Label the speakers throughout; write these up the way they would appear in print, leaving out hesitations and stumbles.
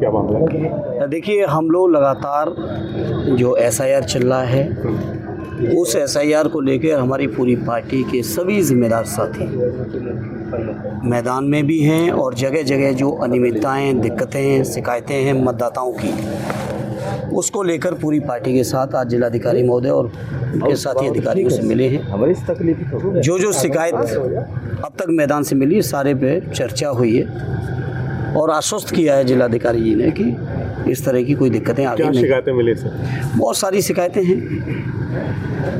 Speaker 1: क्या मामला है?
Speaker 2: देखिए, हम लोग लगातार जो SIR चल रहा है उस SIR को लेकर हमारी पूरी पार्टी के सभी जिम्मेदार साथी मैदान में भी हैं और जगह जगह जो अनियमितताएं, दिक्कतें, शिकायतें हैं मतदाताओं की, उसको लेकर पूरी पार्टी के साथ आज जिलाधिकारी महोदय और उनके साथी अधिकारियों से मिले हैं। जो शिकायत अब तक मैदान से मिली सारे पे चर्चा हुई है और आश्वस्त किया है जिलाधिकारी जी ने कि इस तरह की कोई दिक्कतें आगे नहीं।
Speaker 1: शिकायतें मिली सर?
Speaker 2: बहुत सारी शिकायतें हैं।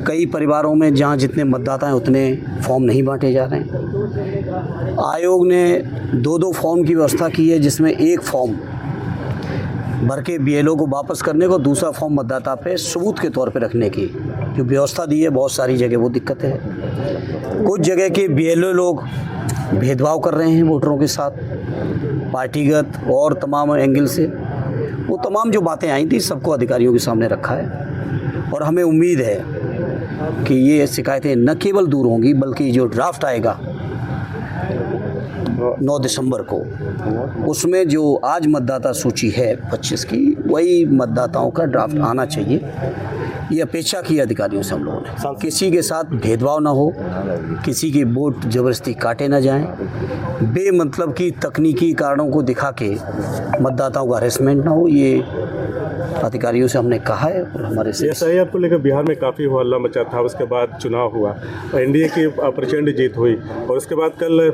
Speaker 2: कई परिवारों में जहां जितने मतदाता हैं उतने फॉर्म नहीं बांटे जा रहे हैं। आयोग ने 2-2 फॉर्म की व्यवस्था की है, जिसमें एक फॉर्म भर के BLO को वापस करने को, दूसरा फॉर्म मतदाता पे सबूत के तौर पे रखने की जो व्यवस्था दी है। बहुत सारी जगह वो दिक्कत है। कुछ जगह के BLO लोग भेदभाव कर रहे हैं वोटरों के साथ, पार्टीगत और तमाम एंगल से। वो तमाम जो बातें आई थी सबको अधिकारियों के सामने रखा है और हमें उम्मीद है कि ये शिकायतें न केवल दूर होंगी बल्कि जो ड्राफ्ट आएगा 9 दिसंबर को, उसमें जो आज मतदाता सूची है 25 की, वही मतदाताओं का ड्राफ्ट आना चाहिए। ये अपेक्षा की अधिकारियों से हम लोगों ने। किसी के साथ भेदभाव ना हो, किसी के वोट ज़बरदस्ती काटे ना जाएं, बेमतलब की तकनीकी कारणों को दिखा के मतदाताओं का हरेसमेंट ना हो, ये अधिकारियों से हमने कहा है। और हमारे से
Speaker 1: SIR को लेकर बिहार में काफ़ी हल्ला मचा था। उसके बाद चुनाव हुआ, NDA की प्रचंड जीत हुई और उसके बाद कल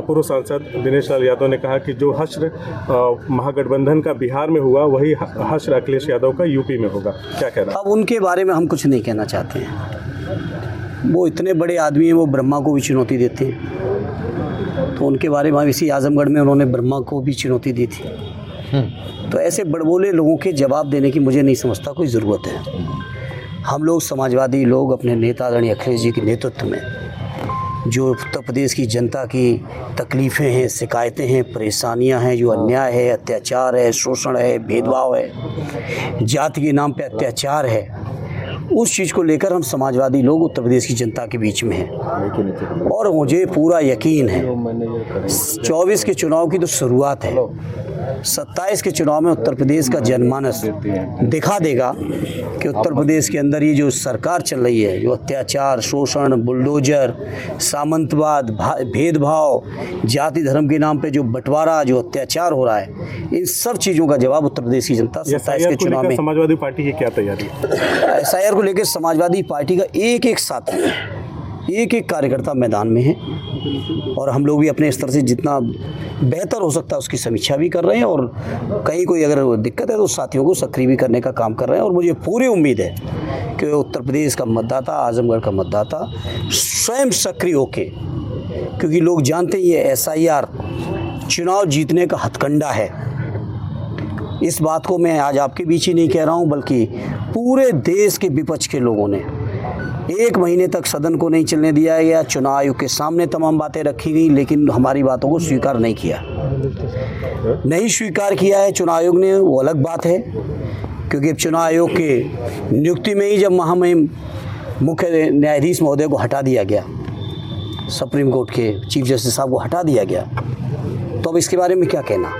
Speaker 1: पूर्व सांसद दिनेश लाल यादव ने कहा कि जो हश्र महागठबंधन का बिहार में हुआ वही हश्र अखिलेश यादव का यूपी में होगा। क्या कहना?
Speaker 2: अब उनके बारे में हम कुछ नहीं कहना चाहते हैं। वो इतने बड़े आदमी हैं, वो ब्रह्मा को भी चुनौती देते हैं, तो उनके बारे में इसी आजमगढ़ में उन्होंने ब्रह्मा को भी चुनौती दी थी। तो ऐसे बड़बोले लोगों के जवाब देने की मुझे नहीं समझता कोई ज़रूरत है। हम लोग समाजवादी लोग अपने नेता आदरणीय अखिलेश जी के नेतृत्व में जो उत्तर प्रदेश की जनता की तकलीफ़ें हैं, शिकायतें हैं, परेशानियां हैं, जो अन्याय है, अत्याचार है, शोषण है, भेदभाव है, जाति के नाम पे अत्याचार है, उस चीज़ को लेकर हम समाजवादी लोग उत्तर प्रदेश की जनता के बीच में हैं। और मुझे पूरा यकीन है 24 के चुनाव की तो शुरुआत है, 27 के चुनाव में उत्तर प्रदेश का जनमानस दिखा देगा कि उत्तर प्रदेश के अंदर ये जो सरकार चल रही है, जो अत्याचार, शोषण, बुलडोजर, सामंतवाद, भेदभाव, जाति धर्म के नाम पे जो बंटवारा, जो अत्याचार हो रहा है, इन सब चीज़ों का जवाब उत्तर प्रदेश की जनता 27 के चुनाव में।
Speaker 1: समाजवादी पार्टी की क्या तैयारी है?
Speaker 2: SIR को लेकर समाजवादी पार्टी का एक साथी, एक कार्यकर्ता मैदान में है और हम लोग भी अपने स्तर से जितना बेहतर हो सकता है उसकी समीक्षा भी कर रहे हैं और कहीं कोई अगर दिक्कत है तो साथियों को सक्रिय भी करने का काम कर रहे हैं। और मुझे पूरी उम्मीद है कि उत्तर प्रदेश का मतदाता, आजमगढ़ का मतदाता स्वयं सक्रिय होके, क्योंकि लोग जानते हैं ये SIR चुनाव जीतने का हथकंडा है। इस बात को मैं आज आपके बीच ही नहीं कह रहा हूँ बल्कि पूरे देश के विपक्ष के लोगों ने 1 महीने तक सदन को नहीं चलने दिया गया। चुनाव आयोग के सामने तमाम बातें रखी गई लेकिन हमारी बातों को स्वीकार नहीं किया, नहीं स्वीकार किया है चुनाव आयोग ने, वो अलग बात है। क्योंकि अब चुनाव आयोग के नियुक्ति में ही जब महामहिम मुख्य न्यायाधीश महोदय को हटा दिया गया, सुप्रीम कोर्ट के चीफ जस्टिस साहब को हटा दिया गया, तो अब इसके बारे में क्या कहना।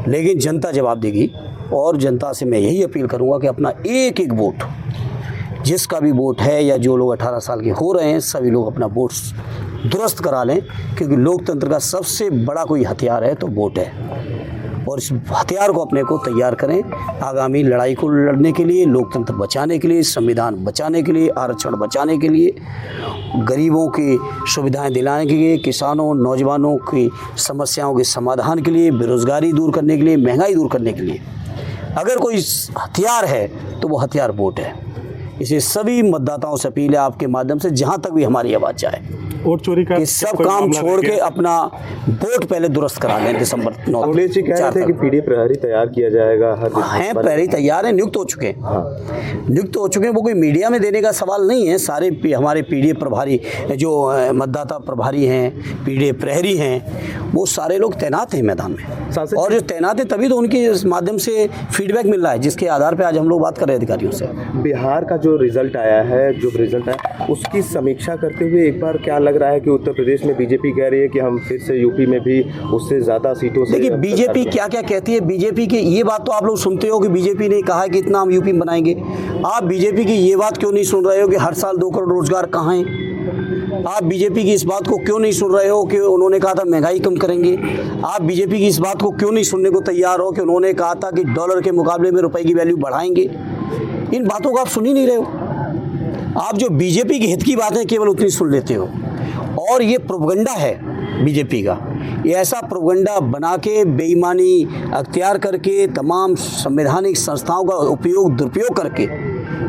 Speaker 2: लेकिन जनता जवाब देगी और जनता से मैं यही अपील करूँगा कि अपना एक वोट, जिसका भी वोट है या जो लोग 18 साल के हो रहे हैं, सभी लोग अपना वोट दुरुस्त करा लें, क्योंकि लोकतंत्र का सबसे बड़ा कोई हथियार है तो वोट है। और इस हथियार को अपने को तैयार करें आगामी लड़ाई को लड़ने के लिए, लोकतंत्र बचाने के लिए, संविधान बचाने के लिए, आरक्षण बचाने के लिए, गरीबों की सुविधाएं दिलाने के लिए, किसानों, नौजवानों की समस्याओं के समाधान के लिए, बेरोजगारी दूर करने के लिए, महंगाई दूर करने के लिए अगर कोई हथियार है तो वो हथियार वोट है। इसे सभी मतदाताओं से अपील है आपके माध्यम से, जहाँ तक भी हमारी आवाज़ जाए,
Speaker 1: वोट चोरी का
Speaker 2: सब काम छोड़ के अपना वोट पहले दुरुस्त करा लें दिसंबर 9
Speaker 3: अखिलेश जी कह रहे थे कि पीडी प्रहरी तैयार किया जाएगा।
Speaker 2: हैं प्रहरी तैयार हैं, नियुक्त हो चुके हैं। नियुक्त हो चुके हैं, वो कोई मीडिया में देने का सवाल नहीं है। सारे हमारे पीडी प्रभारी जो मतदाता प्रभारी हैं, पीडी प्रहरी हैं, वो सारे लोग तैनात हैं मैदान में। और जो तैनात हैं तभी तो उनके माध्यम से फीडबैक मिल रहा है, जिसके आधार पर आज हम लोग बात कर रहे हैं अधिकारियों से।
Speaker 3: बिहार का जो रिजल्ट आया है उसकी समीक्षा करते हुए एक बार क्या लग रहा है कि उत्तर प्रदेश में बीजेपी कह रही है कि हम फिर से यूपी में भी उससे ज़्यादा सीटों से।
Speaker 2: देखिए बीजेपी क्या क्या कहती है, बीजेपी की ये बात तो आप लोग सुनते हो कि बीजेपी ने कहा है कि इतना हम यूपी में बनाएंगे। आप बीजेपी की ये बात क्यों नहीं सुन रहे हो कि हर साल 2 करोड़ रोजगार कहाँ हैं? आप बीजेपी की इस बात को क्यों नहीं सुन रहे हो कि उन्होंने कहा था महंगाई कम करेंगे? आप बीजेपी की इस बात को क्यों नहीं सुनने को तैयार हो कि उन्होंने कहा था कि डॉलर के मुकाबले में रुपए की वैल्यू बढ़ाएंगे? इन बातों को आप सुन ही नहीं रहे हो। आप जो बीजेपी के हित की बातें केवल उतनी सुन लेते हो, और ये प्रोपगंडा है बीजेपी का। ये ऐसा प्रोपगंडा बना के बेईमानी अख्तियार करके तमाम संवैधानिक संस्थाओं का दुरुपयोग करके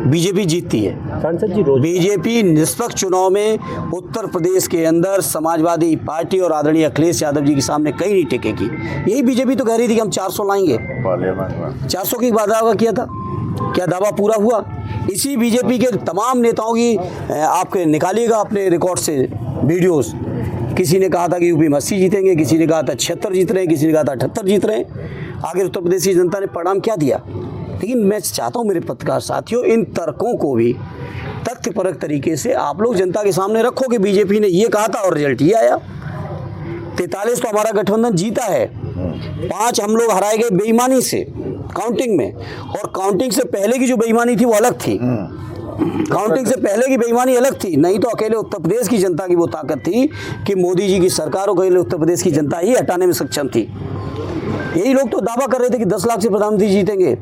Speaker 2: बीजेपी जीतती है।
Speaker 3: सांसद जी,
Speaker 2: बीजेपी निष्पक्ष चुनाव में उत्तर प्रदेश के अंदर समाजवादी पार्टी और आदरणीय अखिलेश यादव जी के सामने कहीं नहीं टिकेगी। यही बीजेपी तो कह रही थी कि हम 400 लाएंगे, 400 की वादा किया था, क्या दावा पूरा हुआ? इसी बीजेपी के तमाम नेताओं की आप निकालिएगा अपने रिकॉर्ड से वीडियोस। किसी ने कहा था कि यूपी में 80 जीतेंगे, किसी ने कहा था 76 जीत रहे हैं, किसी ने कहा था 78 जीत रहे हैं। आगे उत्तर प्रदेश की जनता ने परिणाम क्या दिया? लेकिन मैं चाहता हूं मेरे पत्रकार साथियों, इन तर्कों को भी तथ्यपरक तरीके से आप लोग जनता के सामने रखो कि बीजेपी ने ये कहा था और रिजल्ट ये आया। 43 तो हमारा गठबंधन जीता है, 5 हम लोग हराए गए बेईमानी से काउंटिंग में, और काउंटिंग से पहले की जो बेईमानी थी वो अलग थी। काउंटिंग से पहले की बेईमानी अलग थी। नहीं तो अकेले उत्तर प्रदेश की जनता की वो ताकत थी कि मोदी जी की सरकार और अकेले उत्तर प्रदेश की जनता ही हटाने में सक्षम थी। यही लोग तो दावा कर रहे थे कि 10 लाख से प्रधानमंत्री जीतेंगे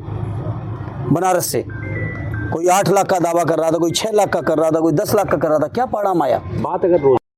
Speaker 2: बनारस से। कोई 8 लाख का दावा कर रहा था, कोई 6 लाख का कर रहा था, कोई 10 लाख का कर रहा था। क्या परिणाम आया?
Speaker 3: बात अगर